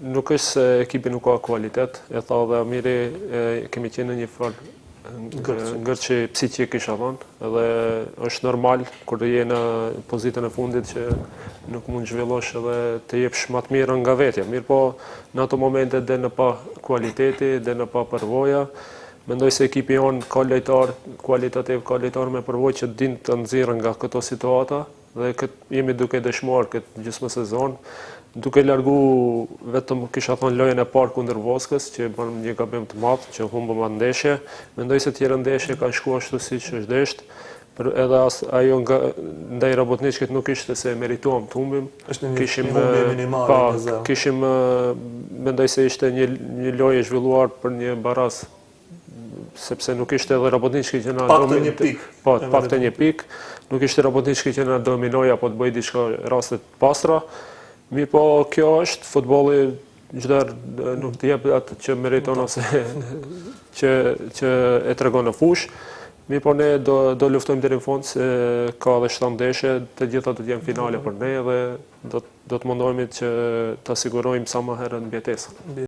Nuk është se ekipi nuk ka kualitet, e tha dhe Amiri, kemi qenë një farë ngërçi psiqik isha thonë, edhe është normal kur je në pozitën e fundit që nuk mund zhvillosh edhe të jepsh më të mirën nga vetja. Mirë po, në ato momente dhe në pa kualiteti, dhe në pa përvoja, mendoj se ekipi jonë ka lojtar kualitativ, ka lojtar me përvojë që din të nxirren nga këto situata dhe jemi duke dëshmuar këtë gjysmë sezon, duke largu vetëm kisha thonë lojën e parë kundër Voskës, që bën një gabim të madh, që humbëm atë ndeshje. Mendoj se tjerë ndeshje kanë shkuar ashtu siç është desht, edhe ajo ndaj Rabotničkit nuk ishte se merituam të humbim. Kishim mendoj se ishte një lojë e zhvilluar për një baraz, sepse nuk ishte edhe Rabotnički që na pakte një pikë, nuk ishte Rabotnički që na dominoi apo të bëj diçka raste të pastra. Mirë po, kjo është, futbolli çdo nuk të jep atë që meriton ose që e tregon në fushë. Mirë po, ne do luftojmë deri në fund se ka edhe 7 ndeshje, të gjitha do të jenë finale për ne dhe do të mundohemi që ta sigurojmë sa më herët mbjetesën.